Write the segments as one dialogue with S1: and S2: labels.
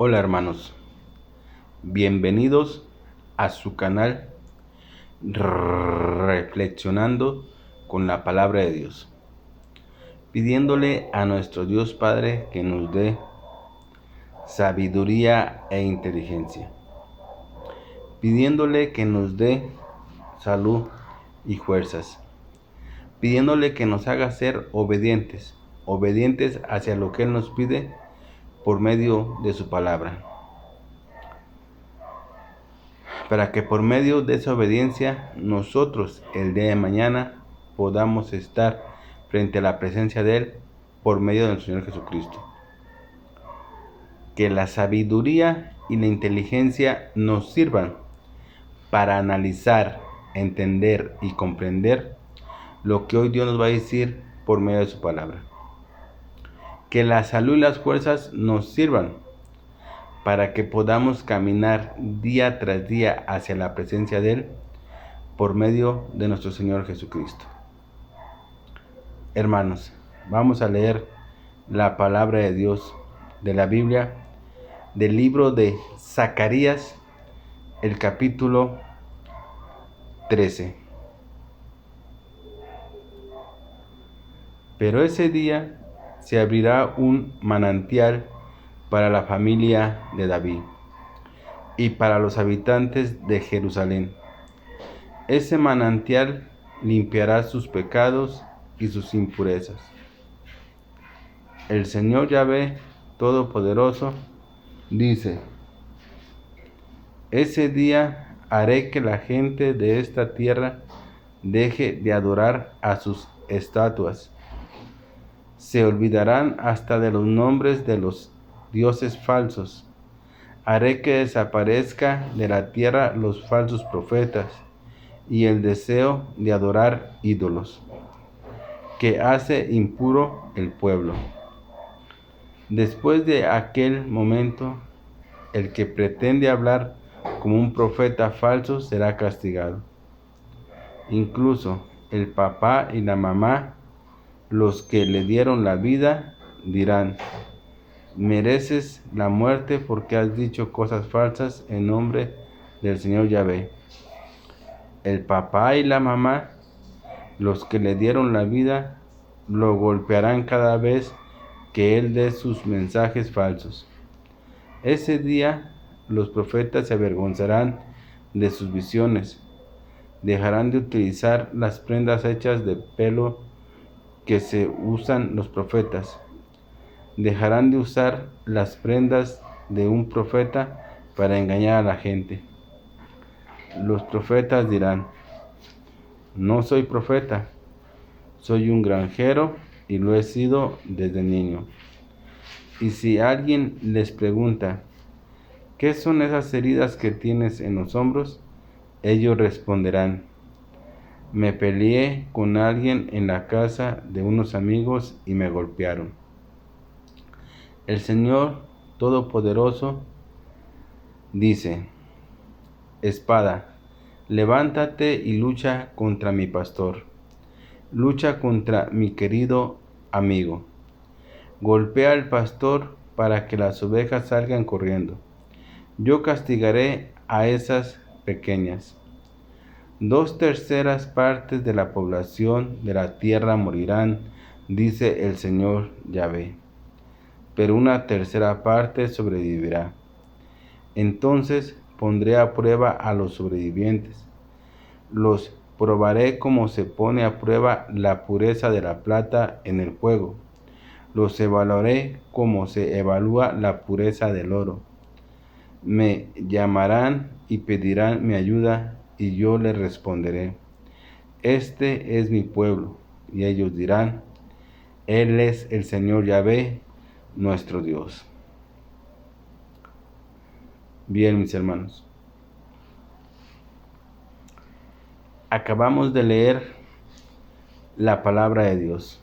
S1: Hola hermanos, bienvenidos a su canal Reflexionando con la Palabra de Dios, pidiéndole a nuestro Dios Padre que nos dé sabiduría e inteligencia, pidiéndole que nos dé salud y fuerzas, pidiéndole que nos haga ser obedientes hacia lo que Él nos pide por medio de su palabra, para que por medio de esa obediencia nosotros el día de mañana podamos estar frente a la presencia de Él por medio de nuestro Señor Jesucristo. Que la sabiduría y la inteligencia nos sirvan para analizar, entender y comprender lo que hoy Dios nos va a decir por medio de su palabra. Que la salud y las fuerzas nos sirvan para que podamos caminar día tras día hacia la presencia de Él por medio de nuestro Señor Jesucristo. Hermanos, vamos a leer la palabra de Dios de la Biblia, del libro de Zacarías, el capítulo 13. Pero ese día se abrirá un manantial para la familia de David y para los habitantes de Jerusalén. Ese manantial limpiará sus pecados y sus impurezas. El Señor Yahvé Todopoderoso dice: ese día haré que la gente de esta tierra deje de adorar a sus estatuas. Se olvidarán hasta de los nombres de los dioses falsos. Haré que desaparezca de la tierra los falsos profetas y el deseo de adorar ídolos, que hace impuro el pueblo. Después de aquel momento, el que pretende hablar como un profeta falso será castigado. Incluso el papá y la mamá, los que le dieron la vida, dirán: mereces la muerte porque has dicho cosas falsas en nombre del Señor Yahvé. El papá y la mamá, los que le dieron la vida, lo golpearán cada vez que él dé sus mensajes falsos. Ese día los profetas se avergonzarán de sus visiones, dejarán de utilizar las prendas hechas de pelo que se usan los profetas, dejarán de usar las prendas de un profeta para engañar a la gente. Los profetas dirán: no soy profeta, soy un granjero y lo he sido desde niño. Y si alguien les pregunta: ¿qué son esas heridas que tienes en los hombros?, ellos responderán: me peleé con alguien en la casa de unos amigos y me golpearon. El Señor Todopoderoso dice: espada, levántate y lucha contra mi pastor, lucha contra mi querido amigo. Golpea al pastor para que las ovejas salgan corriendo. Yo castigaré a esas pequeñas. 2/3 partes de la población de la tierra morirán, dice el Señor Yahvé, pero 1/3 parte sobrevivirá. Entonces pondré a prueba a los sobrevivientes. Los probaré como se pone a prueba la pureza de la plata en el fuego. Los evaluaré como se evalúa la pureza del oro. Me llamarán y pedirán mi ayuda, y yo les responderé: este es mi pueblo. Y ellos dirán: Él es el Señor Yahvé, nuestro Dios. Bien, mis hermanos, acabamos de leer la palabra de Dios.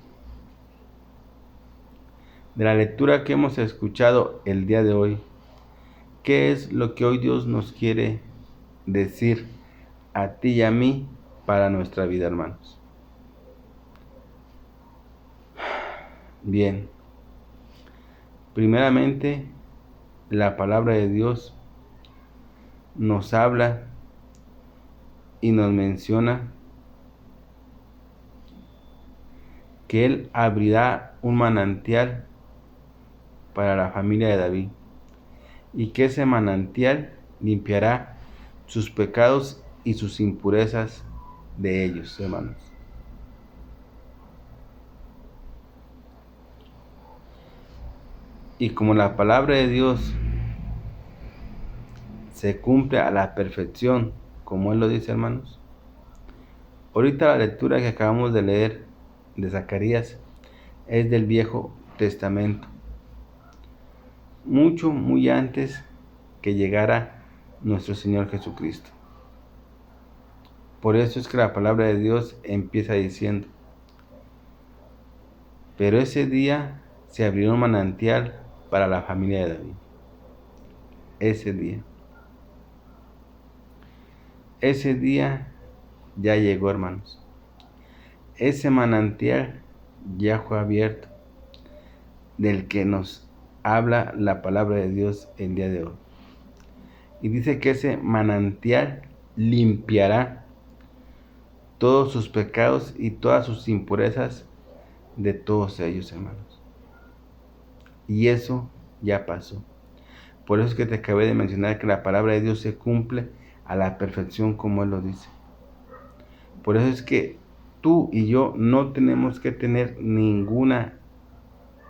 S1: De la lectura que hemos escuchado el día de hoy, ¿qué es lo que hoy Dios nos quiere decir a ti y a mí para nuestra vida, hermanos? Bien, primeramente la palabra de Dios nos habla y nos menciona que Él abrirá un manantial para la familia de David y que ese manantial limpiará sus pecados y sus impurezas de ellos, hermanos. Y como la palabra de Dios se cumple a la perfección, como Él lo dice, hermanos, ahorita la lectura que acabamos de leer de Zacarías es del Viejo Testamento, muy antes que llegara nuestro Señor Jesucristo. Por eso es que la palabra de Dios empieza diciendo: pero ese día se abrió un manantial para la familia de David. Ese día ya llegó, hermanos. Ese manantial ya fue abierto, del que nos habla la palabra de Dios el día de hoy. Y dice que ese manantial limpiará todos sus pecados y todas sus impurezas de todos ellos, hermanos. Y eso ya pasó. Por eso es que te acabé de mencionar que la palabra de Dios se cumple a la perfección como Él lo dice. Por eso es que tú y yo no tenemos que tener ninguna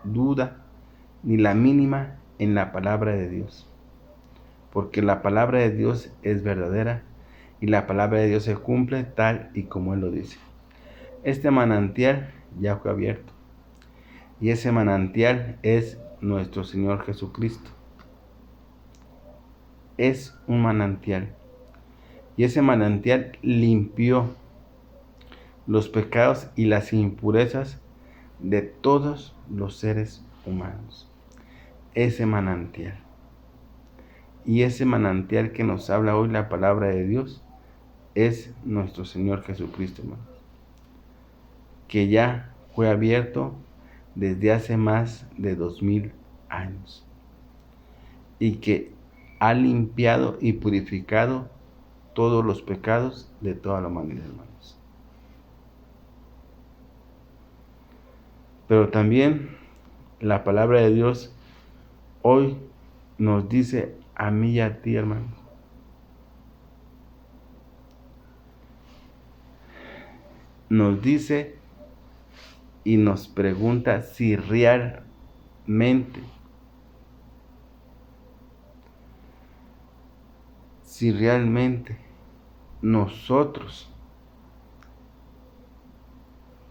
S1: duda, ni la mínima, en la palabra de Dios. Porque la palabra de Dios es verdadera y la palabra de Dios se cumple tal y como Él lo dice. Este manantial ya fue abierto. Y ese manantial es nuestro Señor Jesucristo. Es un manantial. Y ese manantial limpió los pecados y las impurezas de todos los seres humanos. Ese manantial. Y ese manantial que nos habla hoy la palabra de Dios es nuestro Señor Jesucristo, hermanos, que ya fue abierto desde hace más de 2000 años y que ha limpiado y purificado todos los pecados de toda la humanidad, hermanos. Pero también la palabra de Dios hoy nos dice a mí y a ti, hermanos, nos dice y nos pregunta si realmente nosotros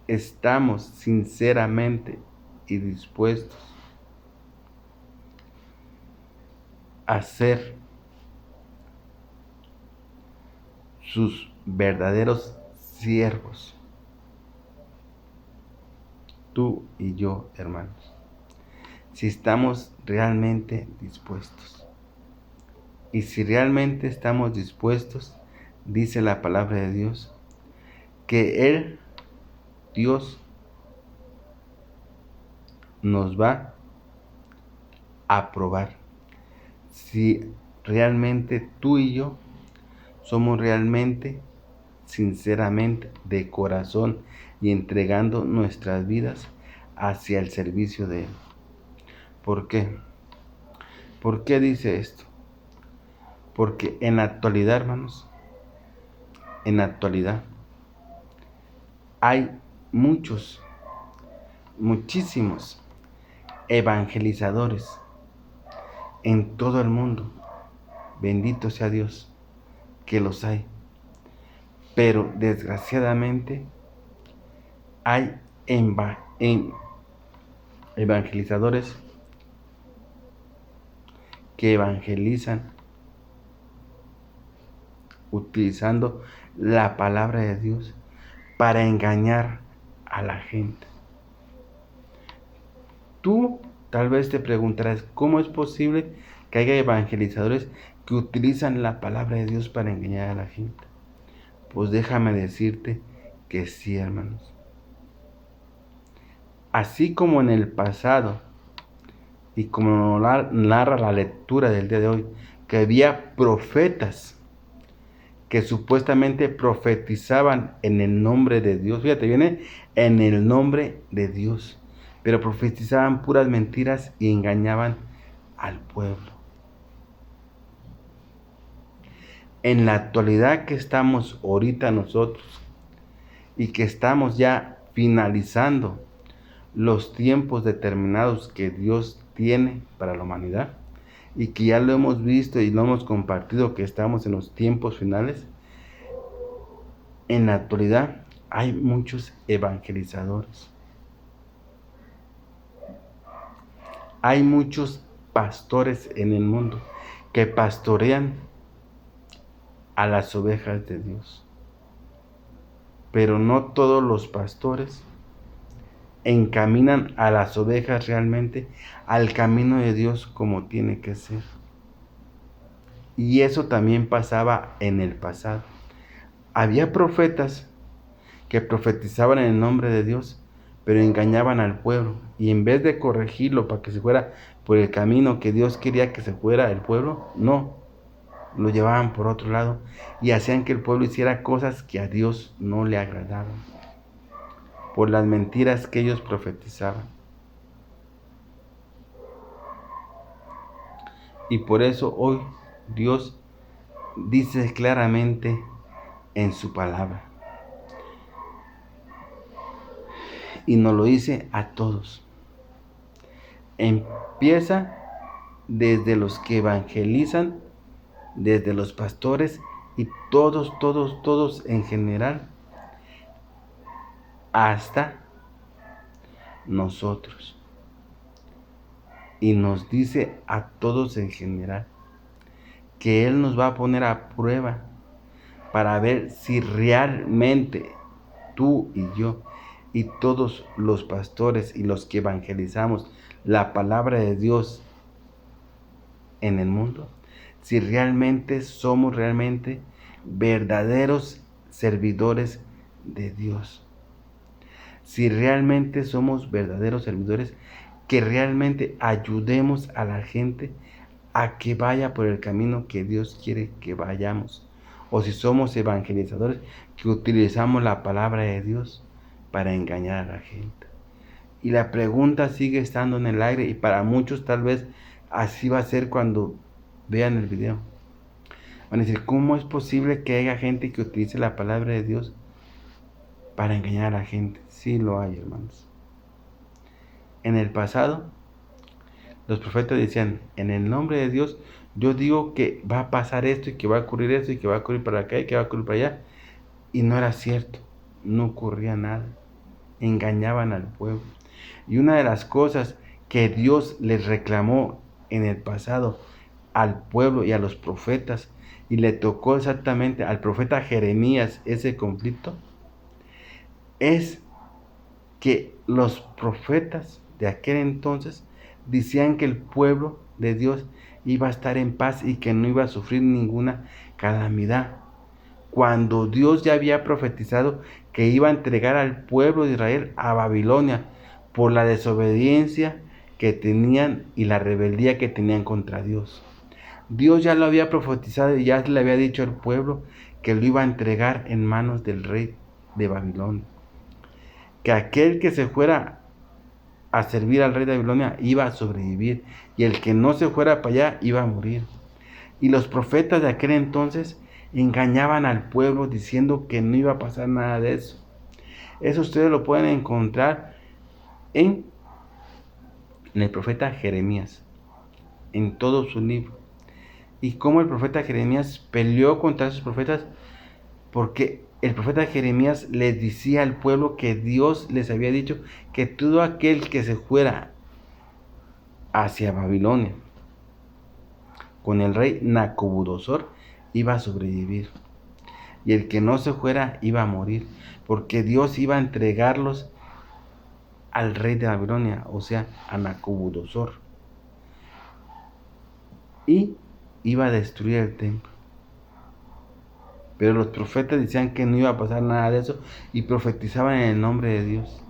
S1: estamos sinceramente y dispuestos a ser sus verdaderos siervos. Tú y yo, hermanos, si estamos realmente dispuestos. Y si realmente estamos dispuestos, dice la palabra de Dios, que Él, Dios, nos va a aprobar. Si realmente tú y yo somos realmente, sinceramente, de corazón y entregando nuestras vidas hacia el servicio de Él. ¿Por qué? ¿Por qué dice esto? Porque en la actualidad, hermanos, hay muchísimos evangelizadores en todo el mundo. Bendito sea Dios que los hay. Pero desgraciadamente hay evangelizadores que evangelizan utilizando la palabra de Dios para engañar a la gente. Tú tal vez te preguntarás, ¿cómo es posible que haya evangelizadores que utilizan la palabra de Dios para engañar a la gente? Pues déjame decirte que sí, hermanos. Así como en el pasado Y como narra la lectura del día de hoy, que había profetas que supuestamente profetizaban en el nombre de Dios. Fíjate, viene en el nombre de Dios, pero profetizaban puras mentiras y engañaban al pueblo. En la actualidad que estamos ahorita nosotros y que estamos ya finalizando los tiempos determinados que Dios tiene para la humanidad, y que ya lo hemos visto y lo hemos compartido, que estamos en los tiempos finales, en la actualidad hay muchos evangelizadores. Hay muchos pastores en el mundo que pastorean a las ovejas de Dios. Pero no todos los pastores encaminan a las ovejas realmente al camino de Dios como tiene que ser. Y eso también pasaba en el pasado. Había profetas que profetizaban en el nombre de Dios, pero engañaban al pueblo. Y en vez de corregirlo para que se fuera por el camino que Dios quería que se fuera el pueblo, no, lo llevaban por otro lado y hacían que el pueblo hiciera cosas que a Dios no le agradaban, por las mentiras que ellos profetizaban. Y por eso hoy Dios dice claramente en su palabra, y nos lo dice a todos. Empieza desde los que evangelizan, desde los pastores y todos en general, hasta nosotros. Y nos dice a todos en general que Él nos va a poner a prueba para ver si realmente tú y yo y todos los pastores y los que evangelizamos la palabra de Dios en el mundo, si realmente somos verdaderos servidores de Dios. Si realmente somos verdaderos servidores, que realmente ayudemos a la gente a que vaya por el camino que Dios quiere que vayamos. O si somos evangelizadores, que utilizamos la palabra de Dios para engañar a la gente. Y la pregunta sigue estando en el aire, y para muchos tal vez así va a ser cuando vean el video. Van a decir, ¿cómo es posible que haya gente que utilice la palabra de Dios para engañar a la gente? Sí lo hay, hermanos. En el pasado, los profetas decían, en el nombre de Dios, yo digo que va a pasar esto y que va a ocurrir esto y que va a ocurrir para acá y que va a ocurrir para allá. Y no era cierto, no ocurría nada. Engañaban al pueblo. Y una de las cosas que Dios les reclamó en el pasado al pueblo y a los profetas, y le tocó exactamente al profeta Jeremías ese conflicto, es que los profetas de aquel entonces decían que el pueblo de Dios iba a estar en paz y que no iba a sufrir ninguna calamidad, cuando Dios ya había profetizado que iba a entregar al pueblo de Israel a Babilonia por la desobediencia que tenían y la rebeldía que tenían contra Dios. Dios ya lo había profetizado y ya le había dicho al pueblo que lo iba a entregar en manos del rey de Babilonia. Que aquel que se fuera a servir al rey de Babilonia iba a sobrevivir, y el que no se fuera para allá iba a morir. Y los profetas de aquel entonces engañaban al pueblo diciendo que no iba a pasar nada de eso. Eso ustedes lo pueden encontrar en el profeta Jeremías, en todo su libro. Y cómo el profeta Jeremías peleó contra esos profetas, porque el profeta Jeremías les decía al pueblo que Dios les había dicho que todo aquel que se fuera hacia Babilonia con el rey Nabucodonosor iba a sobrevivir, y el que no se fuera iba a morir, porque Dios iba a entregarlos al rey de Babilonia, o sea, a Nabucodonosor, y iba a destruir el templo. Pero los profetas decían que no iba a pasar nada de eso y profetizaban en el nombre de Dios,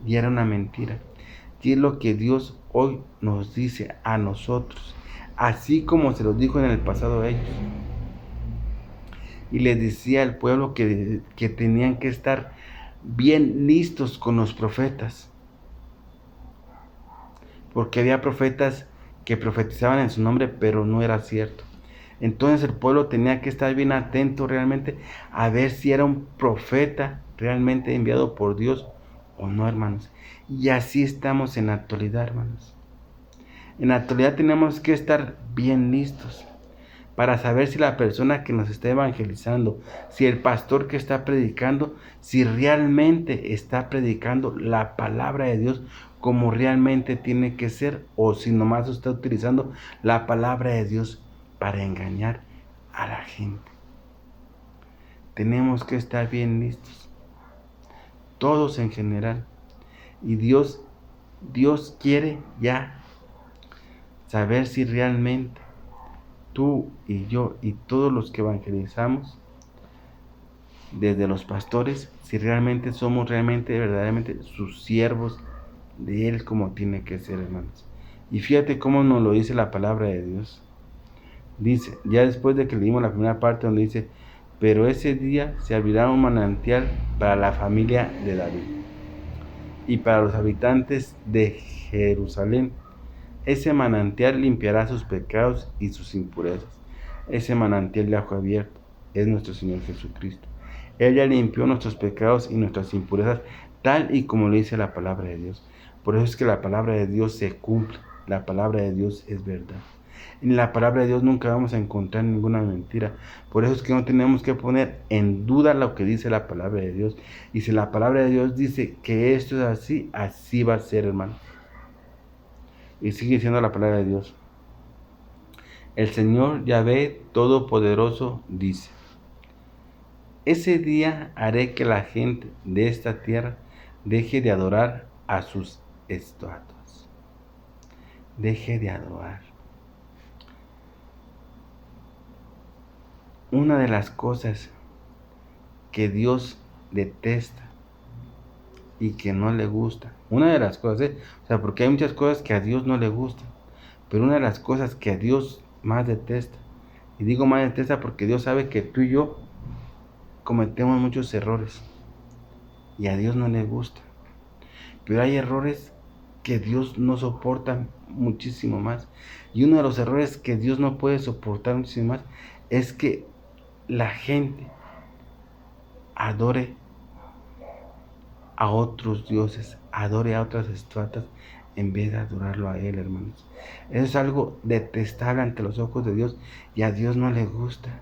S1: y era una mentira. Y es lo que Dios hoy nos dice a nosotros, así como se los dijo en el pasado a ellos. Y les decía al pueblo que tenían que estar bien listos con los profetas, porque había profetas que profetizaban en su nombre, pero no era cierto. Entonces el pueblo tenía que estar bien atento realmente a ver si era un profeta realmente enviado por Dios o no, hermanos. Y así estamos en la actualidad, hermanos. En la actualidad tenemos que estar bien listos para saber si la persona que nos está evangelizando, si el pastor que está predicando, si realmente está predicando la palabra de Dios como realmente tiene que ser, o si nomás está utilizando la palabra de Dios para engañar a la gente. Tenemos que estar bien listos, todos en general. Y Dios quiere ya saber si realmente tú y yo y todos los que evangelizamos, desde los pastores, si realmente somos verdaderamente sus siervos de Él como tiene que ser, hermanos. Y fíjate cómo nos lo dice la palabra de Dios. Dice, ya después de que leímos la primera parte donde dice, pero ese día se abrirá un manantial para la familia de David y para los habitantes de Jerusalén. Ese manantial limpiará sus pecados y sus impurezas. Ese manantial de agua abierto es nuestro Señor Jesucristo. Él ya limpió nuestros pecados y nuestras impurezas, tal y como lo dice la palabra de Dios. Por eso es que la palabra de Dios se cumple. La palabra de Dios es verdad. En la palabra de Dios nunca vamos a encontrar ninguna mentira. Por eso es que no tenemos que poner en duda lo que dice la palabra de Dios. Y si la palabra de Dios dice que esto es así, así va a ser, hermano. Y sigue diciendo la palabra de Dios. El Señor Yahvé Todopoderoso dice, ese día haré que la gente de esta tierra deje de adorar a sus estatuas. Deje de adorar. Una de las cosas que Dios detesta y que no le gusta, una de las cosas, o sea, porque hay muchas cosas que a Dios no le gustan, pero una de las cosas que a Dios más detesta, y digo más detesta porque Dios sabe que tú y yo cometemos muchos errores y a Dios no le gusta, pero hay errores que Dios no soporta muchísimo más, y uno de los errores que Dios no puede soportar muchísimo más es que la gente adore a otros dioses, adore a otras estatuas en vez de adorarlo a Él, hermanos. Eso es algo detestable ante los ojos de Dios y a Dios no le gusta.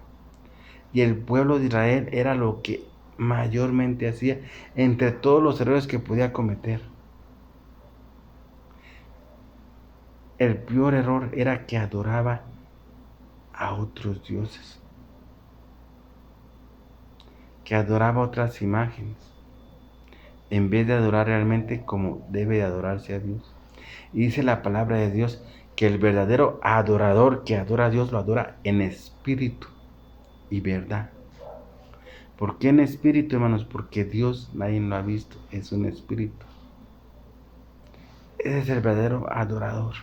S1: Y el pueblo de Israel era lo que mayormente hacía entre todos los errores que podía cometer. El peor error era que adoraba a otros dioses, que adoraba otras imágenes, en vez de adorar realmente como debe de adorarse a Dios. Y dice la palabra de Dios que el verdadero adorador que adora a Dios lo adora en espíritu y verdad. ¿Por qué en espíritu, hermanos? Porque Dios nadie lo ha visto, es un espíritu. Ese es el verdadero adorador.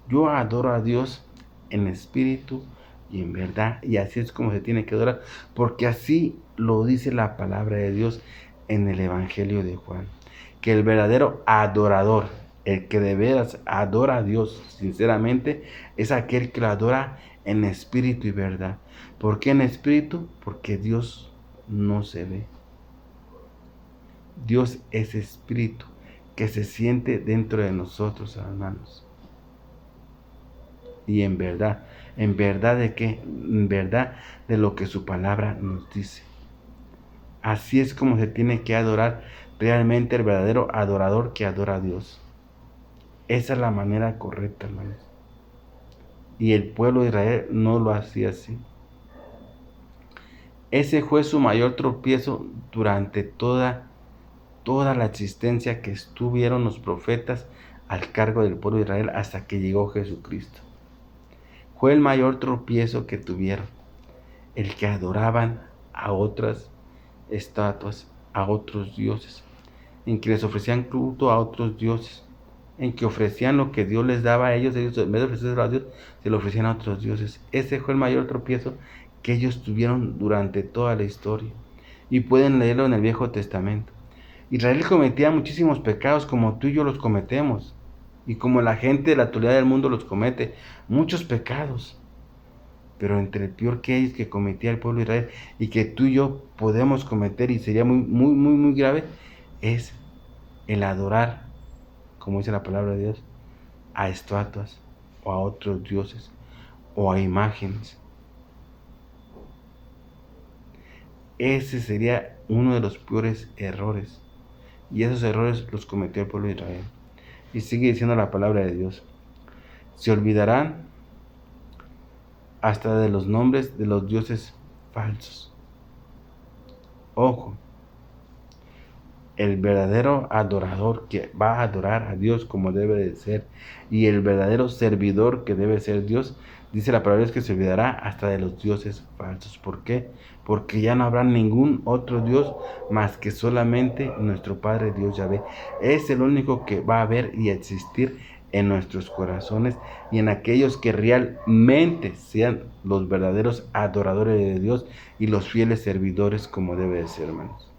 S1: Yo adoro a Dios en espíritu y en verdad, y así es como se tiene que adorar, porque así lo dice la palabra de Dios en el Evangelio de Juan, que el verdadero adorador, el que de veras adora a Dios sinceramente, es aquel que lo adora en espíritu y verdad. ¿Por qué en espíritu? Porque Dios no se ve. Dios es espíritu que se siente dentro de nosotros, hermanos. Y en verdad de qué, en verdad de lo que su palabra nos dice. Así es como se tiene que adorar realmente el verdadero adorador que adora a Dios. Esa es la manera correcta, hermanos. Y el pueblo de Israel no lo hacía así. Ese fue su mayor tropiezo durante toda la existencia que estuvieron los profetas al cargo del pueblo de Israel hasta que llegó Jesucristo. Fue el mayor tropiezo que tuvieron, el que adoraban a otras estatuas, a otros dioses, en que les ofrecían culto a otros dioses, en que ofrecían lo que Dios les daba a ellos en vez de ofrecerlo a Dios, se lo ofrecían a otros dioses. Ese fue el mayor tropiezo que ellos tuvieron durante toda la historia. Y pueden leerlo en el Viejo Testamento. Israel cometía muchísimos pecados como tú y yo los cometemos. Y como la gente de la actualidad del mundo los comete. Muchos pecados. Pero entre el peor que hay que cometía el pueblo de Israel y que tú y yo podemos cometer y sería muy grave, es el adorar, como dice la palabra de Dios, a estatuas o a otros dioses o a imágenes. Ese sería uno de los peores errores. Y esos errores los cometió el pueblo de Israel. Y sigue diciendo la palabra de Dios. Se olvidarán hasta de los nombres de los dioses falsos. Ojo, el verdadero adorador que va a adorar a Dios como debe de ser y el verdadero servidor que debe ser Dios, dice la palabra de Dios que se olvidará hasta de los dioses falsos. ¿Por qué? Porque ya no habrá ningún otro Dios más que solamente nuestro Padre Dios Yahvé. Es el único que va a haber y existir en nuestros corazones y en aquellos que realmente sean los verdaderos adoradores de Dios y los fieles servidores como debe de ser, hermanos.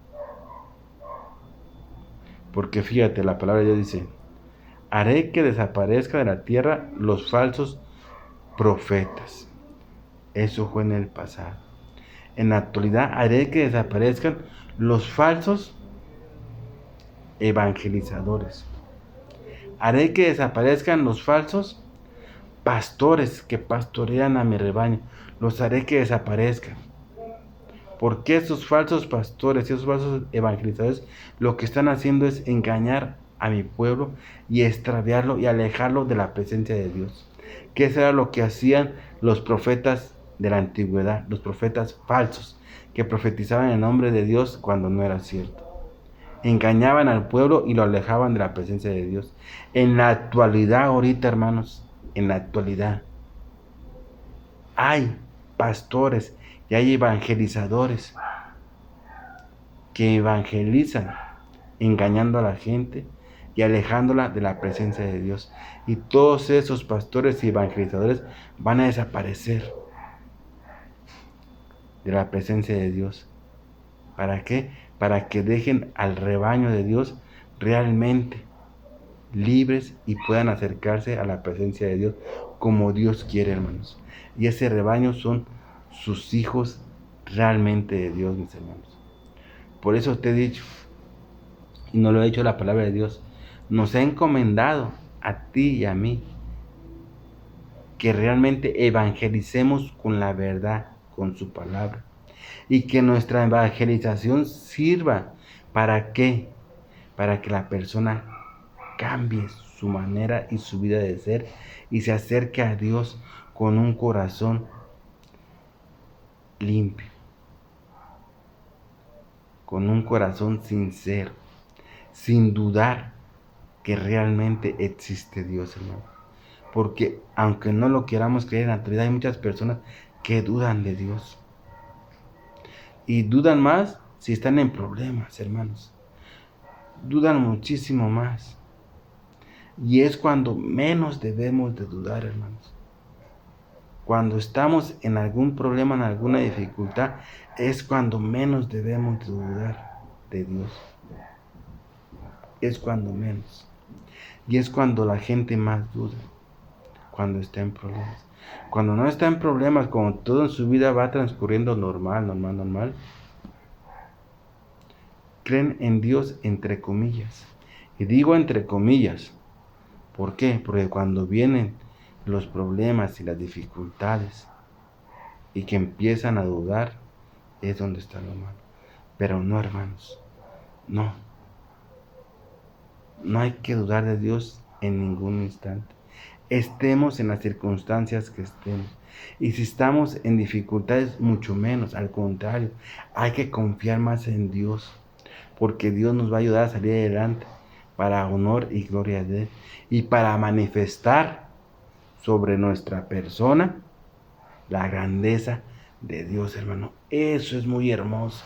S1: Porque fíjate, la palabra de Dios dice, haré que desaparezca de la tierra los falsos profetas. Eso fue en el pasado. En la actualidad haré que desaparezcan los falsos evangelizadores. Haré que desaparezcan los falsos pastores que pastorean a mi rebaño. Los haré que desaparezcan. Porque esos falsos pastores y esos falsos evangelizadores lo que están haciendo es engañar a mi pueblo y extraviarlo y alejarlo de la presencia de Dios. Que eso era lo que hacían los profetas de la antigüedad, los profetas falsos, que profetizaban en nombre de Dios cuando no era cierto. Engañaban al pueblo y lo alejaban de la presencia de Dios. En la actualidad, ahorita, hermanos, en la actualidad, hay pastores y hay evangelizadores que evangelizan engañando a la gente y alejándola de la presencia de Dios. Y todos esos pastores y evangelizadores van a desaparecer de la presencia de Dios. ¿Para qué? Para que dejen al rebaño de Dios realmente libres y puedan acercarse a la presencia de Dios como Dios quiere, hermanos. Y ese rebaño son sus hijos realmente de Dios, mis hermanos. Por eso te he dicho, y no lo ha dicho la palabra de Dios, nos ha encomendado a ti y a mí que realmente evangelicemos con la verdad, con su palabra. Y que nuestra evangelización sirva ¿para qué? Para que la persona cambie su manera y su vida de ser y se acerque a Dios con un corazón limpio, con un corazón sincero, sin dudar que realmente existe Dios, hermano. Porque aunque no lo queramos creer, en la actualidad hay muchas personas que dudan de Dios. Y dudan más si están en problemas, hermanos. Dudan muchísimo más. Y es cuando menos debemos de dudar, hermanos. Cuando estamos en algún problema, en alguna dificultad, es cuando menos debemos de dudar de Dios. Es cuando menos. Y es cuando la gente más duda. Cuando está en problemas. Cuando no está en problemas, cuando todo en su vida va transcurriendo normal, creen en Dios entre comillas. Y digo entre comillas. ¿Por qué? Porque cuando vienen los problemas y las dificultades y que empiezan a dudar, es donde está lo malo. Pero no, hermanos, no. No hay que dudar de Dios en ningún instante. Estemos en las circunstancias que estemos. Y si estamos en dificultades, mucho menos. Al contrario, hay que confiar más en Dios. Porque Dios nos va a ayudar a salir adelante para honor y gloria de Él. Y para manifestar sobre nuestra persona la grandeza de Dios, hermano. Eso es muy hermoso.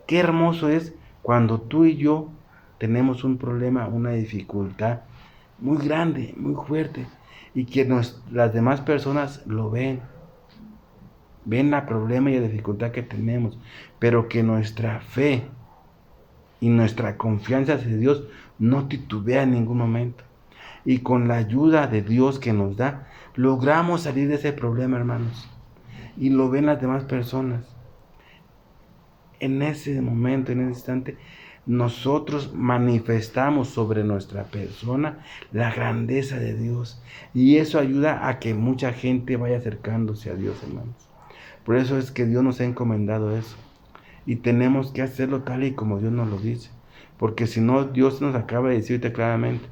S1: Qué hermoso es cuando tú y yo tenemos un problema, una dificultad muy grande, muy fuerte, y que las demás personas lo ven el problema y la dificultad que tenemos, pero que nuestra fe y nuestra confianza hacia Dios no titubea en ningún momento. Y con la ayuda de Dios que nos da, logramos salir de ese problema, hermanos. Y lo ven las demás personas. En ese momento, en ese instante, nosotros manifestamos sobre nuestra persona la grandeza de Dios. Y eso ayuda a que mucha gente vaya acercándose a Dios, hermanos. Por eso es que Dios nos ha encomendado eso. Y tenemos que hacerlo tal y como Dios nos lo dice. Porque si no, Dios nos acaba de decir claramente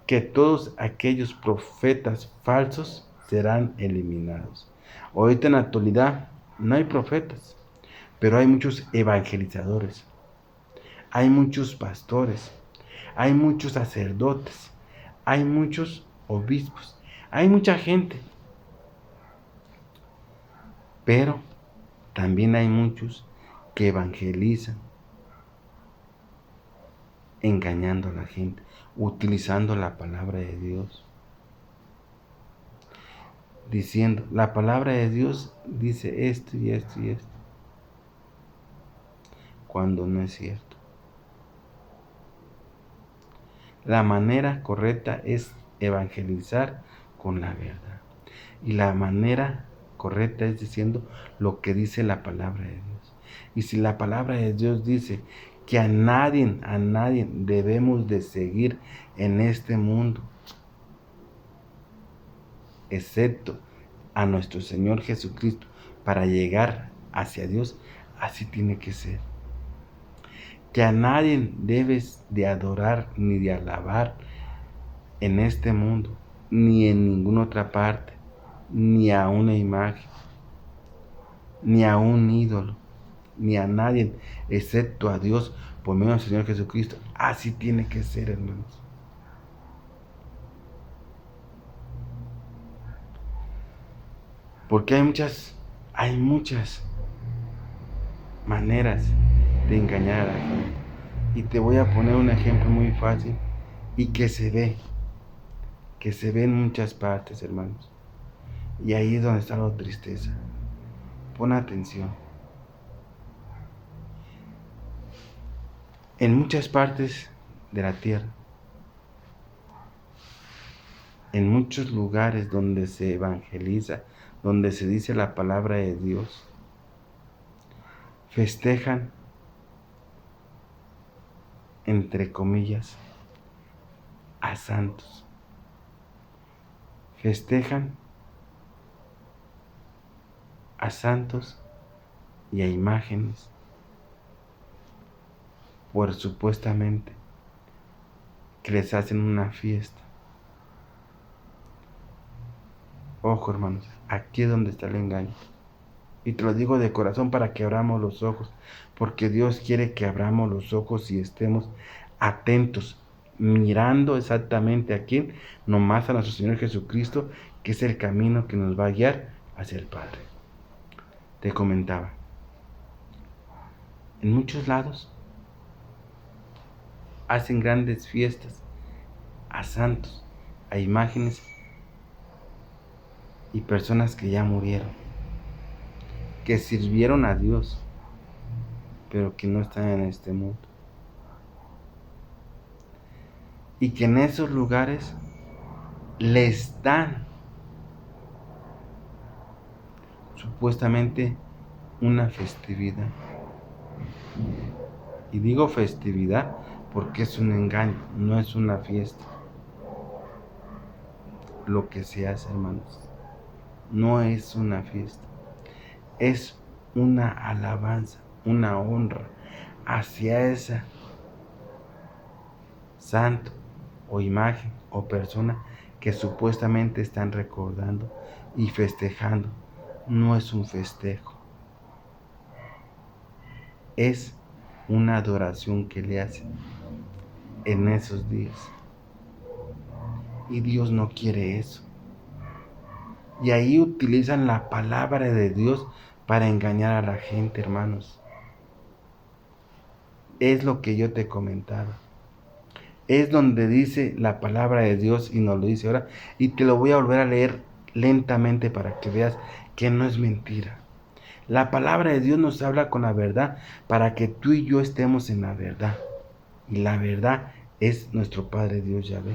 S1: que todos aquellos profetas falsos serán eliminados. Ahorita en la actualidad no hay profetas, pero hay muchos evangelizadores, hay muchos pastores, hay muchos sacerdotes, hay muchos obispos, hay mucha gente, pero también hay muchos que evangelizan, engañando a la gente, utilizando la palabra de Dios, diciendo, la palabra de Dios dice esto y esto y esto, cuando no es cierto. La manera correcta es evangelizar con la verdad. Y la manera correcta es diciendo lo que dice la palabra de Dios. Y si la palabra de Dios dice que a nadie debemos de seguir en este mundo, excepto a nuestro Señor Jesucristo, para llegar hacia Dios, así tiene que ser. Que a nadie debes de adorar ni de alabar en este mundo, ni en ninguna otra parte, ni a una imagen, ni a un ídolo, ni a nadie, excepto a Dios por medio del Señor Jesucristo. Así tiene que ser, hermanos. Porque hay muchas maneras de engañar a la gente. Y te voy a poner un ejemplo muy fácil y que se ve en muchas partes, hermanos. Y ahí es donde está la tristeza. Pon atención. En muchas partes de la tierra, en muchos lugares donde se evangeliza, donde se dice la palabra de Dios, festejan, entre comillas, a santos. Festejan a santos y a imágenes por supuestamente que les hacen una fiesta. Ojo, hermanos, aquí es donde está el engaño. Y te lo digo de corazón para que abramos los ojos, porque Dios quiere que abramos los ojos y estemos atentos, mirando exactamente a quién, nomás a nuestro Señor Jesucristo, que es el camino que nos va a guiar hacia el Padre. Te comentaba, en muchos lados hacen grandes fiestas a santos, a imágenes y personas que ya murieron, que sirvieron a Dios, pero que no están en este mundo. Y que en esos lugares les dan supuestamente una festividad. Y digo festividad porque es un engaño, no es una fiesta. Lo que se hace, hermanos, no es una fiesta, es una alabanza, una honra hacia esa santo o imagen o persona que supuestamente están recordando y festejando. No es un festejo, es una adoración que le hacen en esos días. Y Dios no quiere eso. Y ahí utilizan la palabra de Dios para engañar a la gente, hermanos. Es lo que yo te comentaba. Es donde dice la palabra de Dios y nos lo dice ahora. Y te lo voy a volver a leer lentamente para que veas que no es mentira. La palabra de Dios nos habla con la verdad para que tú y yo estemos en la verdad. Y la verdad es nuestro Padre Dios Yahvé.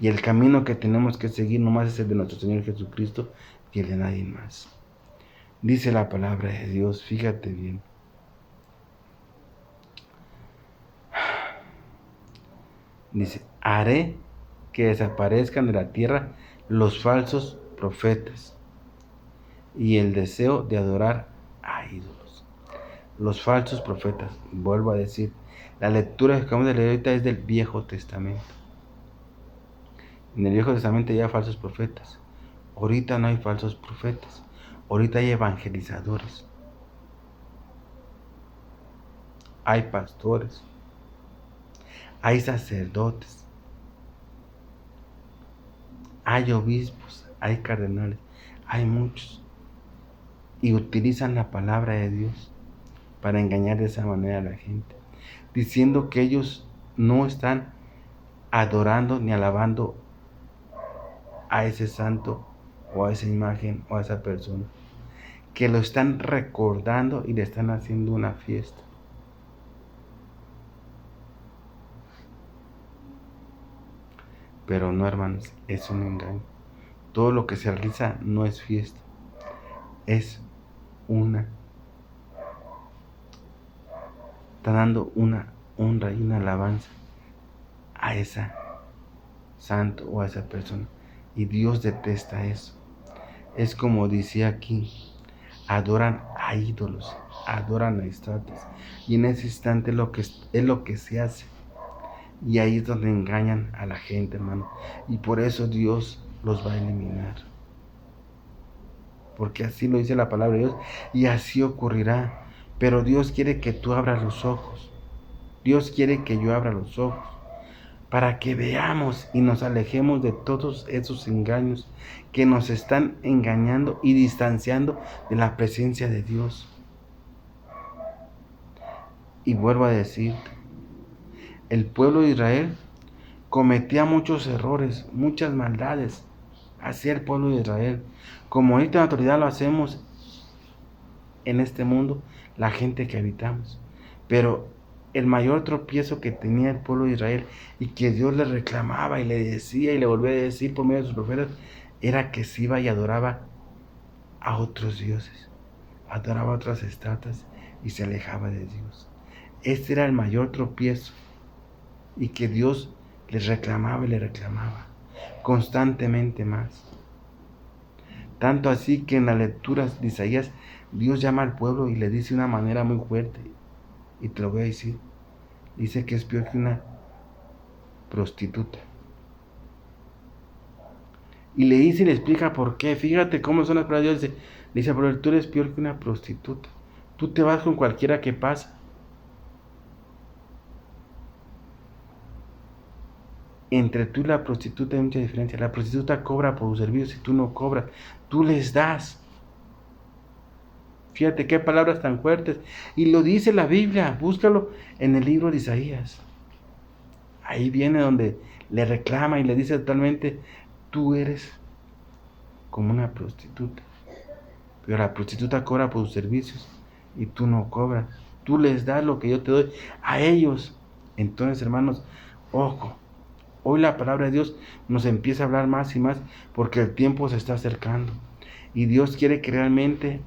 S1: Y el camino que tenemos que seguir nomás es el de nuestro Señor Jesucristo y el de nadie más. Dice la palabra de Dios, fíjate bien. Dice, haré que desaparezcan de la tierra los falsos profetas y el deseo de adorar a ídolos. Los falsos profetas, vuelvo a decir, la lectura que acabamos de leer ahorita es del Viejo Testamento. En el Viejo Testamento ya hay falsos profetas. Ahorita no hay falsos profetas. Ahorita hay evangelizadores. Hay pastores. Hay sacerdotes. Hay obispos. Hay cardenales. Hay muchos. Y utilizan la palabra de Dios para engañar de esa manera a la gente, diciendo que ellos no están adorando ni alabando a ese santo o a esa imagen o a esa persona, que lo están recordando y le están haciendo una fiesta. Pero no, hermanos, es un engaño. Todo lo que se realiza no es fiesta, es está dando una honra y una alabanza a esa santo o a esa persona. Y Dios detesta eso. Es como decía aquí, adoran a ídolos, adoran a estatuas. Y en ese instante es lo que se hace. Y ahí es donde engañan a la gente, hermano. Y por eso Dios los va a eliminar. Porque así lo dice la palabra de Dios. Y así ocurrirá. Pero Dios quiere que tú abras los ojos. Dios quiere que yo abra los ojos. Para que veamos y nos alejemos de todos esos engaños que nos están engañando y distanciando de la presencia de Dios. Y vuelvo a decirte, el pueblo de Israel cometía muchos errores, muchas maldades, hacía el pueblo de Israel. Como ahorita en la actualidad lo hacemos en este mundo, la gente que habitamos. Pero el mayor tropiezo que tenía el pueblo de Israel y que Dios le reclamaba y le decía y le volvía a decir por medio de sus profetas, era que se iba y adoraba a otros dioses, adoraba a otras estatuas y se alejaba de Dios. Este era el mayor tropiezo y que Dios les reclamaba y le reclamaba constantemente más. Tanto así que en las lecturas de Isaías, Dios llama al pueblo y le dice de una manera muy fuerte, y te lo voy a decir, dice que es peor que una prostituta. Y le dice y le explica por qué. Fíjate cómo son las palabras de Dios. Le dice, pero tú eres peor que una prostituta. Tú te vas con cualquiera que pasa. Entre tú y la prostituta hay mucha diferencia. La prostituta cobra por sus servicios y tú no cobras. Tú les das. Fíjate qué palabras tan fuertes. Y lo dice la Biblia. Búscalo en el libro de Isaías. Ahí viene donde le reclama y le dice totalmente, tú eres como una prostituta. Pero la prostituta cobra por sus servicios y tú no cobras. Tú les das lo que yo te doy a ellos. Entonces, hermanos, ojo. Hoy la palabra de Dios nos empieza a hablar más y más porque el tiempo se está acercando. Y Dios quiere que realmente,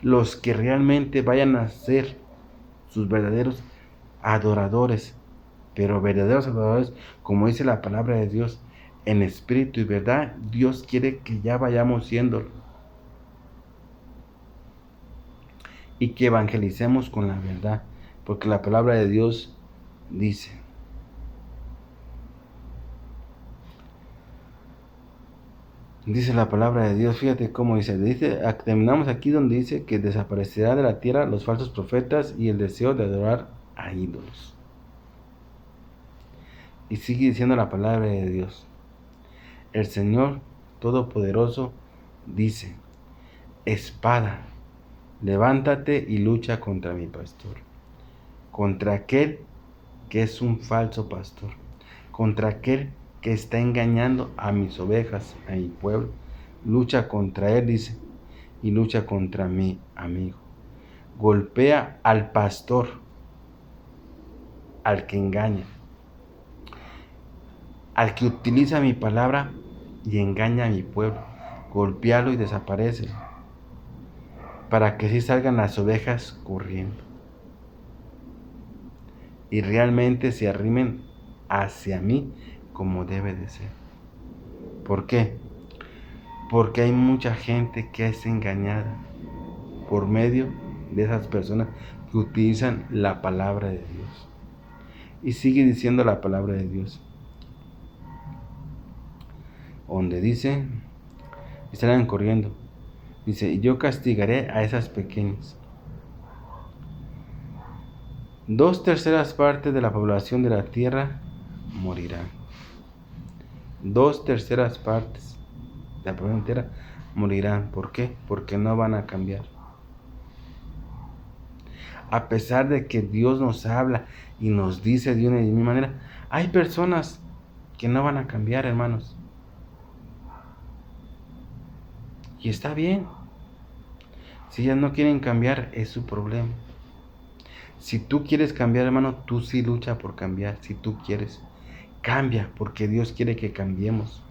S1: los que realmente vayan a ser sus verdaderos adoradores, pero verdaderos adoradores, como dice la palabra de Dios, en espíritu y verdad, Dios quiere que ya vayamos siendo y que evangelicemos con la verdad, porque la palabra de Dios dice, la palabra de Dios, fíjate cómo dice, terminamos aquí donde dice que desaparecerá de la tierra los falsos profetas y el deseo de adorar a ídolos. Y sigue diciendo la palabra de Dios. El Señor Todopoderoso dice, espada, levántate y lucha contra mi pastor, contra aquel que es un falso pastor, contra aquel que está engañando a mis ovejas, a mi pueblo. Lucha contra él, dice, y lucha contra mi amigo. Golpea al pastor, al que engaña, al que utiliza mi palabra y engaña a mi pueblo. Golpéalo y desaparece, para que así salgan las ovejas corriendo y realmente se arrimen hacia mí como debe de ser. ¿Por qué? Porque hay mucha gente que es engañada por medio de esas personas que utilizan la palabra de Dios. Y sigue diciendo la palabra de Dios, donde dice, y salgan corriendo, dice, y yo castigaré a esas pequeñas. 2/3 partes de la población de la tierra morirán. 2/3 partes de la población entera morirán. ¿Por qué? Porque no van a cambiar. A pesar de que Dios nos habla y nos dice de una y de mi manera, hay personas que no van a cambiar, hermanos. Y está bien. Si ellas no quieren cambiar, es su problema. Si tú quieres cambiar, hermano, tú sí lucha por cambiar. Si tú quieres, cambia, porque Dios quiere que cambiemos.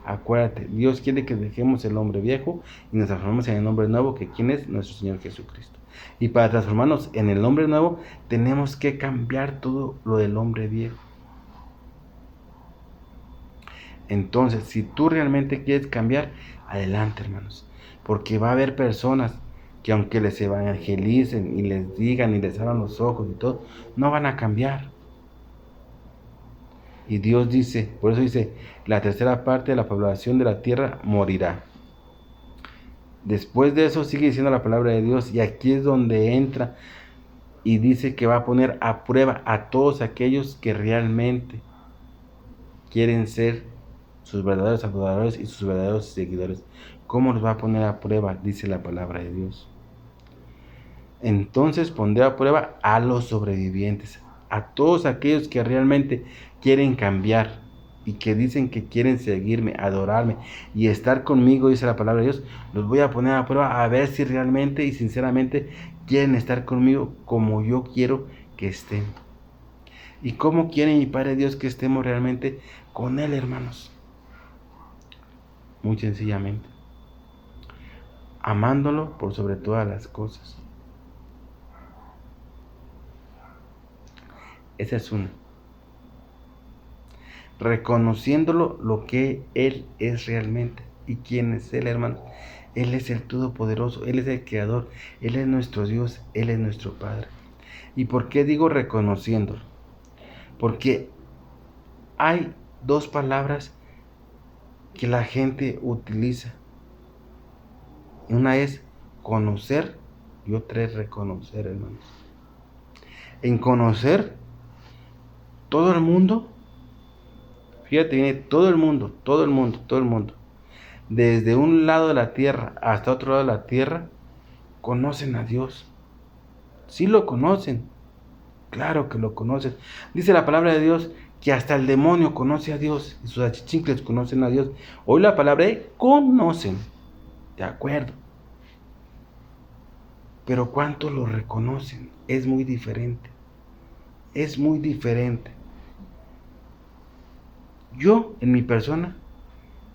S1: Acuérdate, Dios quiere que dejemos el hombre viejo y nos transformemos en el hombre nuevo, que ¿quién es? Nuestro Señor Jesucristo. Y para transformarnos en el hombre nuevo, tenemos que cambiar todo lo del hombre viejo. Entonces, si tú realmente quieres cambiar, adelante, hermanos. Porque va a haber personas que aunque les evangelicen y les digan y les abran los ojos y todo, no van a cambiar. Y Dios dice, por eso dice, la 3/4 parte de la población de la tierra morirá. Después de eso sigue diciendo la palabra de Dios, y aquí es donde entra y dice que va a poner a prueba a todos aquellos que realmente quieren ser sus verdaderos adoradores y sus verdaderos seguidores. ¿Cómo los va a poner a prueba? Dice la palabra de Dios. Entonces pondré a prueba a los sobrevivientes, a todos aquellos que realmente quieren cambiar y que dicen que quieren seguirme, adorarme y estar conmigo, dice la palabra de Dios. Los voy a poner a prueba a ver si realmente y sinceramente quieren estar conmigo como yo quiero que estén. ¿Y cómo quiere mi Padre Dios que estemos realmente con Él, hermanos? Muy sencillamente, amándolo por sobre todas las cosas. Esa es una. Reconociéndolo lo que Él es realmente. ¿Y quién es Él, hermano? Él es el Todopoderoso, Él es el Creador, Él es nuestro Dios, Él es nuestro Padre. ¿Y por qué digo reconociéndolo? Porque hay dos palabras que la gente utiliza. Una es conocer y otra es reconocer, hermanos. En conocer, todo el mundo, fíjate, viene todo el mundo, desde un lado de la tierra hasta otro lado de la tierra, conocen a Dios. Sí lo conocen, claro que lo conocen. Dice la palabra de Dios que hasta el demonio conoce a Dios y sus achichincles conocen a Dios. Hoy la palabra es conocen, de acuerdo. Pero ¿cuántos lo reconocen? Es muy diferente. Es muy diferente. Yo, en mi persona,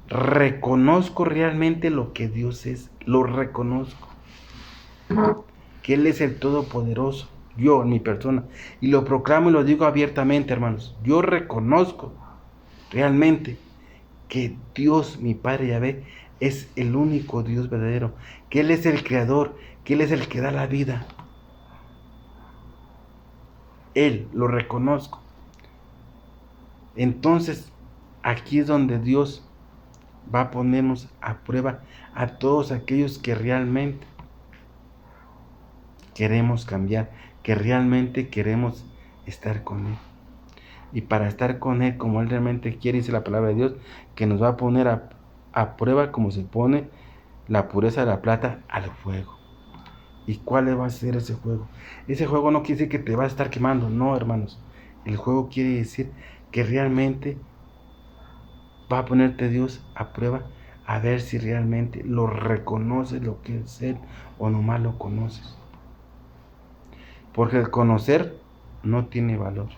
S1: reconozco realmente lo que Dios es. Lo reconozco. Que Él es el Todopoderoso. Yo, en mi persona. Y lo proclamo y lo digo abiertamente, hermanos. Yo reconozco realmente que Dios, mi Padre Yahvé, es el único Dios verdadero. Que Él es el Creador. Que Él es el que da la vida. Él, lo reconozco. Entonces, aquí es donde Dios va a ponernos a prueba a todos aquellos que realmente queremos cambiar, que realmente queremos estar con Él. Y para estar con Él como Él realmente quiere, dice la palabra de Dios, que nos va a poner a prueba como se pone la pureza de la plata al fuego. ¿Y cuál va a ser ese juego? Ese juego no quiere decir que te va a estar quemando, no, hermanos. El juego quiere decir que realmente va a ponerte Dios a prueba a ver si realmente lo reconoces lo que es Él o nomás lo conoces. Porque el conocer no tiene valor.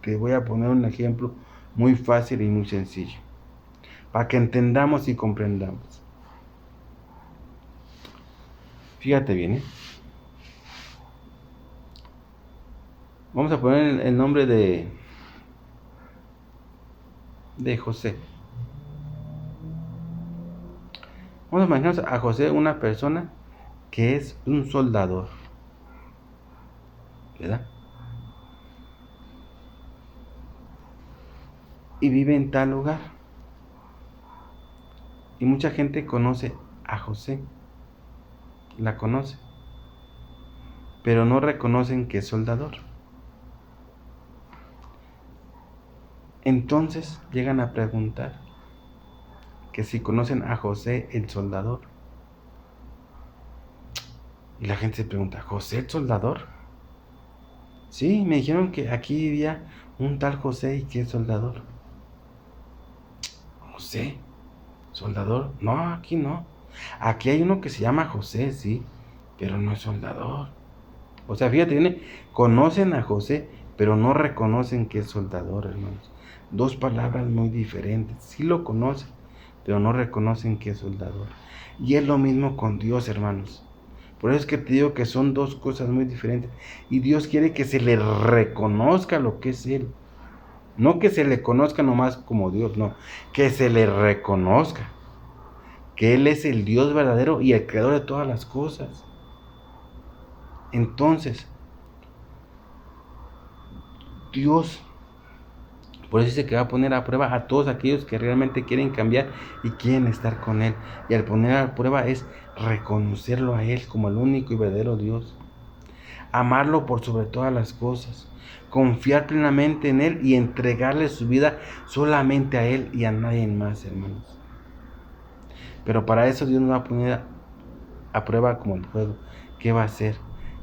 S1: Te voy a poner un ejemplo muy fácil y muy sencillo, para que entendamos y comprendamos. Fíjate bien, ¿eh? Vamos a poner el nombre de José. Vamos a imaginarnos a José, una persona que es un soldador, ¿verdad? Y vive en tal lugar. Y mucha gente conoce a José, la conoce, pero no reconocen que es soldador. Entonces llegan a preguntar que si conocen a José el soldador. Y la gente se pregunta, ¿José el soldador? Sí, me dijeron que aquí vivía un tal José y que es soldador. ¿José? ¿Soldador? No, aquí no. Aquí hay uno que se llama José, sí, pero no es soldador. O sea, fíjate, conocen a José, pero no reconocen que es soldador, hermanos. Dos palabras muy diferentes. Sí lo conocen, pero no reconocen que es soldador. Y es lo mismo con Dios, hermanos. Por eso es que te digo que son dos cosas muy diferentes. Y Dios quiere que se le reconozca lo que es Él. No que se le conozca nomás como Dios, no. Que se le reconozca que Él es el Dios verdadero y el creador de todas las cosas. Entonces, Dios, por eso dice que va a poner a prueba a todos aquellos que realmente quieren cambiar y quieren estar con Él. Y al poner a prueba es reconocerlo a Él como el único y verdadero Dios. Amarlo por sobre todas las cosas. Confiar plenamente en Él y entregarle su vida solamente a Él y a nadie más, hermanos. Pero para eso Dios nos va a poner a prueba como el fuego. ¿Qué va a hacer?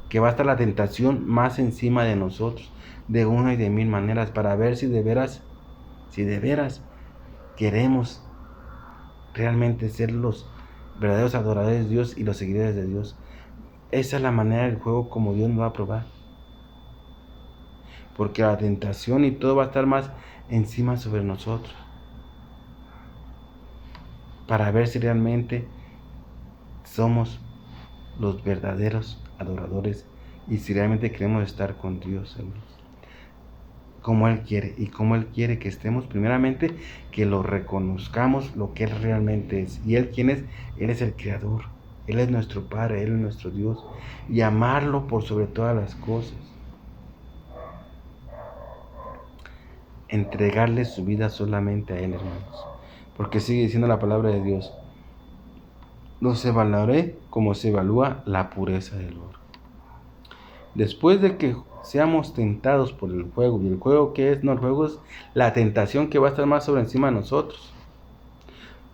S1: Que va a estar la tentación más encima de nosotros, de una y de mil maneras, para ver si de veras queremos realmente ser los verdaderos adoradores de Dios y los seguidores de Dios. Esa es la manera del juego como Dios nos va a probar. Porque la tentación y todo va a estar más encima sobre nosotros, para ver si realmente somos los verdaderos adoradores y si realmente queremos estar con Dios, hermanos, como Él quiere. Y como Él quiere que estemos, primeramente, que lo reconozcamos lo que Él realmente es. ¿Y Él quién es? Él es el Creador, Él es nuestro Padre, Él es nuestro Dios. Y amarlo por sobre todas las cosas. Entregarle su vida solamente a Él, hermanos. Porque sigue diciendo la palabra de Dios: los evaluaré como se evalúa la pureza del oro. Después de que seamos tentados por el juego, y el juego que es, no, el juego es la tentación que va a estar más sobre encima de nosotros.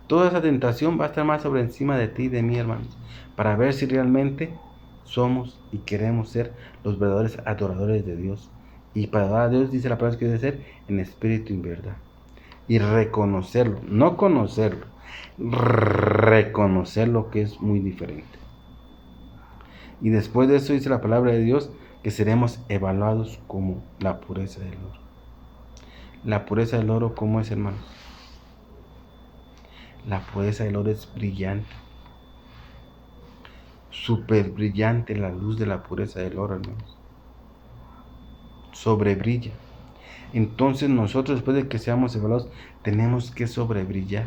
S1: Toda esa tentación va a estar más sobre encima de ti y de mí, hermanos, para ver si realmente somos y queremos ser los verdaderos adoradores de Dios. Y para adorar a Dios, dice la palabra, que debe ser en espíritu y en verdad. Y reconocerlo, no conocerlo, reconocerlo, que es muy diferente. Y después de eso dice la palabra de Dios que seremos evaluados como la pureza del oro. La pureza del oro, ¿cómo es, hermanos? La pureza del oro es brillante. Súper brillante la luz de la pureza del oro, hermanos. Sobrebrilla. Entonces nosotros, después de que seamos evaluados, tenemos que sobrebrillar,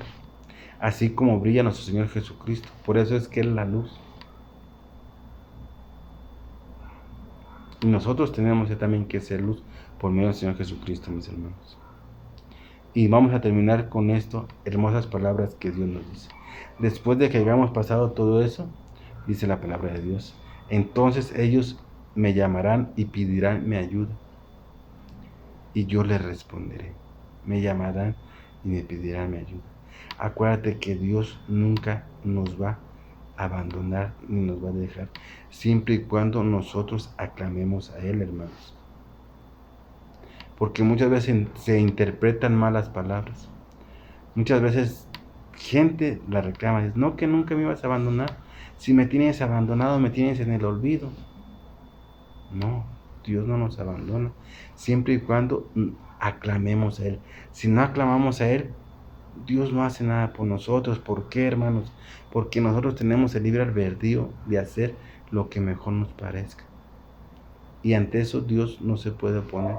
S1: así como brilla nuestro Señor Jesucristo. Por eso es que Él es la luz. Y nosotros tenemos también que ser luz por medio del Señor Jesucristo, mis hermanos. Y vamos a terminar con esto, hermosas palabras que Dios nos dice. Después de que hayamos pasado todo eso, dice la palabra de Dios: entonces ellos me llamarán y pedirán mi ayuda, y yo les responderé. Me llamarán y me pedirán mi ayuda. Acuérdate que Dios nunca nos va abandonar ni nos va a dejar, siempre y cuando nosotros aclamemos a Él, hermanos. Porque muchas veces se interpretan malas palabras. Muchas veces gente la reclama, dice, no, que nunca me ibas a abandonar. Si me tienes abandonado, me tienes en el olvido. No, Dios no nos abandona, siempre y cuando aclamemos a Él. Si no aclamamos a Él, Dios no hace nada por nosotros. ¿Por qué, hermanos? Porque nosotros tenemos el libre albedrío de hacer lo que mejor nos parezca. Y ante eso Dios no se puede oponer.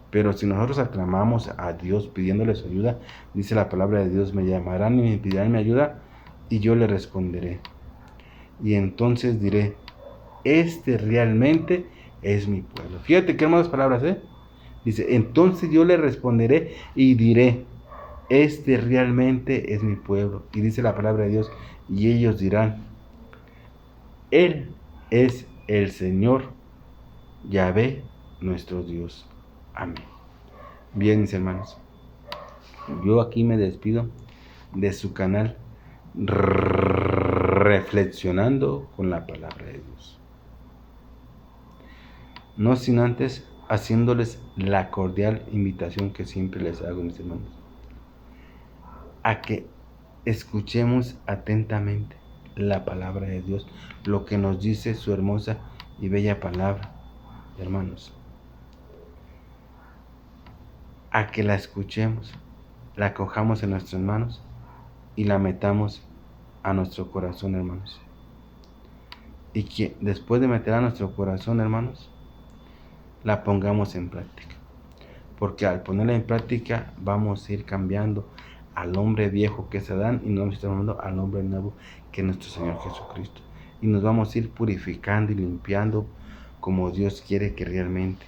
S1: Pero si nosotros aclamamos a Dios pidiéndole su ayuda, dice la palabra de Dios, me llamarán y me pedirán mi ayuda y yo le responderé. Y entonces diré, este realmente es mi pueblo. Fíjate qué hermosas palabras, Dice, entonces yo le responderé y diré, este realmente es mi pueblo. Y dice la palabra de Dios, y ellos dirán, Él es el Señor, Yahvé, nuestro Dios. Amén. Bien, mis hermanos, yo aquí me despido de su canal Reflexionando con la palabra de Dios. No sin antes haciéndoles la cordial invitación que siempre les hago, mis hermanos, a que escuchemos atentamente la palabra de Dios, lo que nos dice su hermosa y bella palabra, hermanos. A que la escuchemos, la cojamos en nuestras manos y la metamos a nuestro corazón, hermanos. Y que después de meter a nuestro corazón, hermanos, la pongamos en práctica. Porque al ponerla en práctica vamos a ir cambiando al hombre viejo que es Adán y nos vamos a ir transformando al hombre nuevo que es nuestro Señor Jesucristo. Y nos vamos a ir purificando y limpiando como Dios quiere que realmente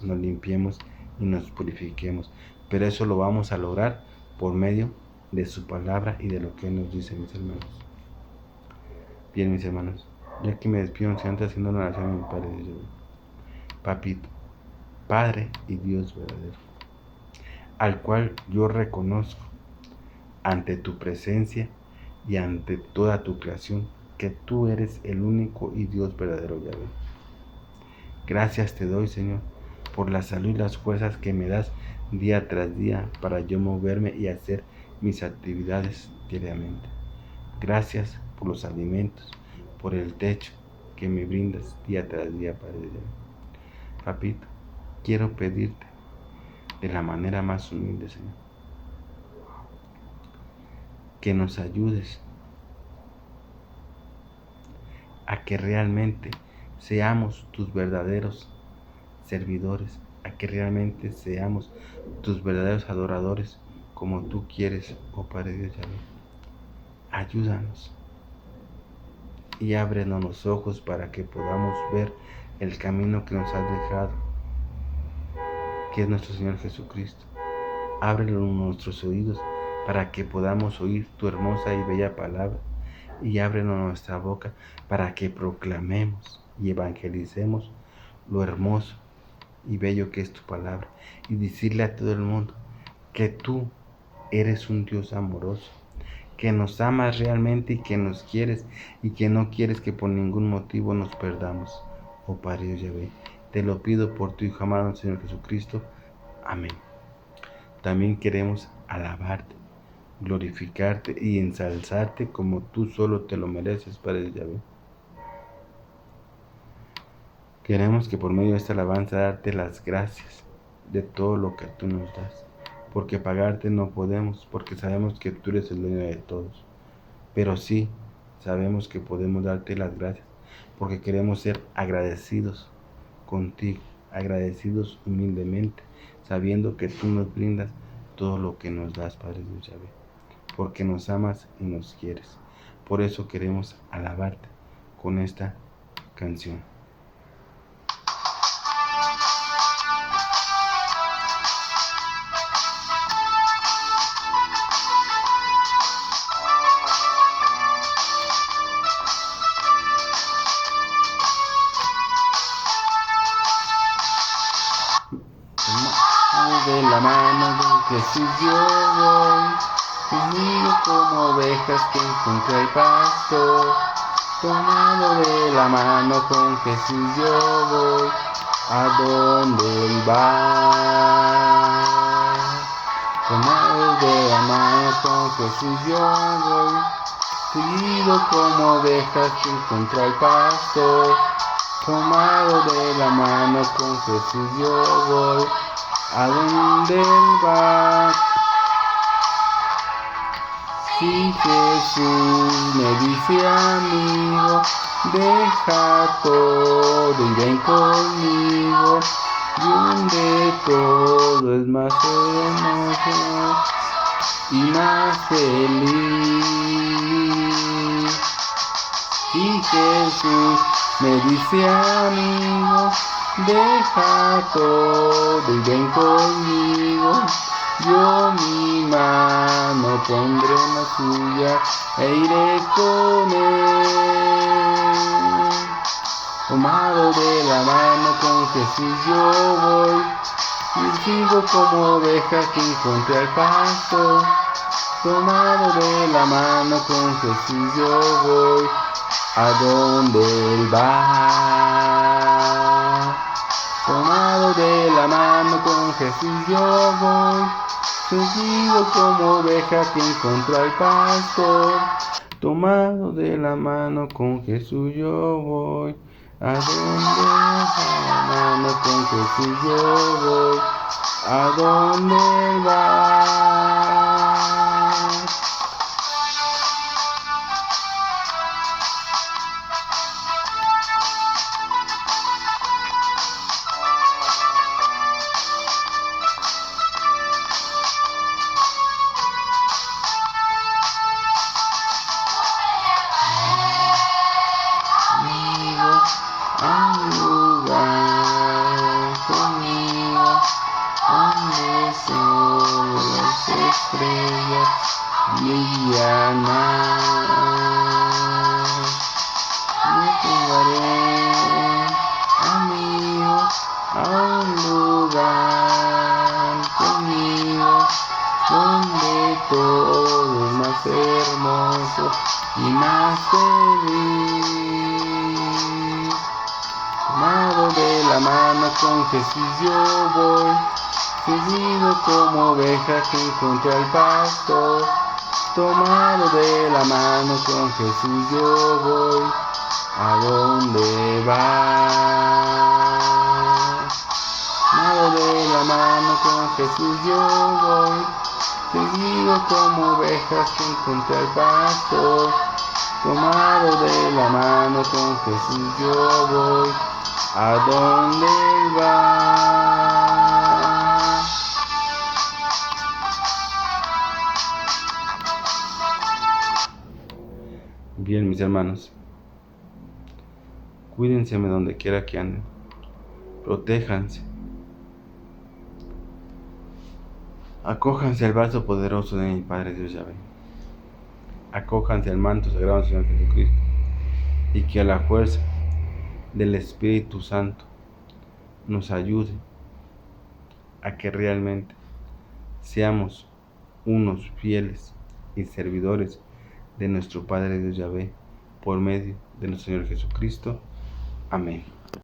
S1: nos limpiemos y nos purifiquemos. Pero eso lo vamos a lograr por medio de su palabra y de lo que Él nos dice, mis hermanos. Bien, mis hermanos, yo aquí me despido antes haciendo una oración a mi Padre Dios. Papito, Padre y Dios verdadero, al cual yo reconozco ante tu presencia y ante toda tu creación que tú eres el único y Dios verdadero, Yahvé. Gracias te doy, Señor, por la salud y las fuerzas que me das día tras día para yo moverme y hacer mis actividades diariamente. Gracias por los alimentos, por el techo que me brindas día tras día, Padre Dios. Papito, quiero pedirte de la manera más humilde, Señor, que nos ayudes a que realmente seamos tus verdaderos servidores, a que realmente seamos tus verdaderos adoradores como tú quieres, oh Padre Dios, Yahvé. Ayúdanos y ábrenos los ojos para que podamos ver el camino que nos has dejado, que es nuestro Señor Jesucristo. Ábrenos nuestros oídos para que podamos oír tu hermosa y bella palabra, y ábrenos nuestra boca para que proclamemos y evangelicemos lo hermoso y bello que es tu palabra, y decirle a todo el mundo que tú eres un Dios amoroso, que nos amas realmente y que nos quieres y que no quieres que por ningún motivo nos perdamos. Oh Padre Dios Yahvé, te lo pido por tu Hijo amado, Señor Jesucristo. Amén. También queremos alabarte, glorificarte y ensalzarte como tú solo te lo mereces, Padre Yahvé. Queremos que por medio de esta alabanza darte las gracias de todo lo que tú nos das, porque pagarte no podemos, porque sabemos que tú eres el dueño de todos, pero sí sabemos que podemos darte las gracias, porque queremos ser agradecidos contigo, agradecidos humildemente, sabiendo que tú nos brindas todo lo que nos das, Padre Dios Yahvé, porque nos amas y nos quieres. Por eso queremos alabarte con esta canción. De la mano de Jesús yo voy, Unido como ovejas que encuentra el pasto, tomado de la mano con Jesús yo voy a donde Él va. Tomado de la mano con Jesús yo voy, seguido como ovejas que encuentra el pasto, tomado de la mano con Jesús yo voy a donde Él va. Si Jesús me dice amigo, deja todo y ven conmigo, y donde todo es más hermoso y más feliz. Si Jesús me dice amigo, deja todo y ven conmigo, yo mi mano pondré en la suya e iré con Él. Tomado de la mano con Jesús yo voy, y sigo como oveja que encontré al pasto. Tomado de la mano con Jesús yo voy a donde Él va. Tomado de la mano con Jesús yo voy, seguido como oveja que encontró al pastor. Tomado de la mano con Jesús yo voy, a donde la mano con Jesús yo voy, a donde Él va. Estrellas brillan más. Me llevaré, amigo, a un lugar conmigo, donde todo es más hermoso y más feliz. Tomado de la mano con Jesús yo voy, seguido como oveja que encontré al pasto. Tomado de la mano con Jesús yo voy a donde va. Tomado de la mano con Jesús yo voy, seguido como ovejas que encontré al pasto. Tomado de la mano con Jesús yo voy a donde Él va. Bien, mis hermanos, cuídense donde quiera que anden, protéjanse, acójanse al brazo poderoso de mi Padre Dios Yahvé, acójanse al manto sagrado del Señor Jesucristo, y que a la fuerza del Espíritu Santo nos ayude a que realmente seamos unos fieles y servidores de nuestro Padre Dios Yahvé, por medio de nuestro Señor Jesucristo. Amén.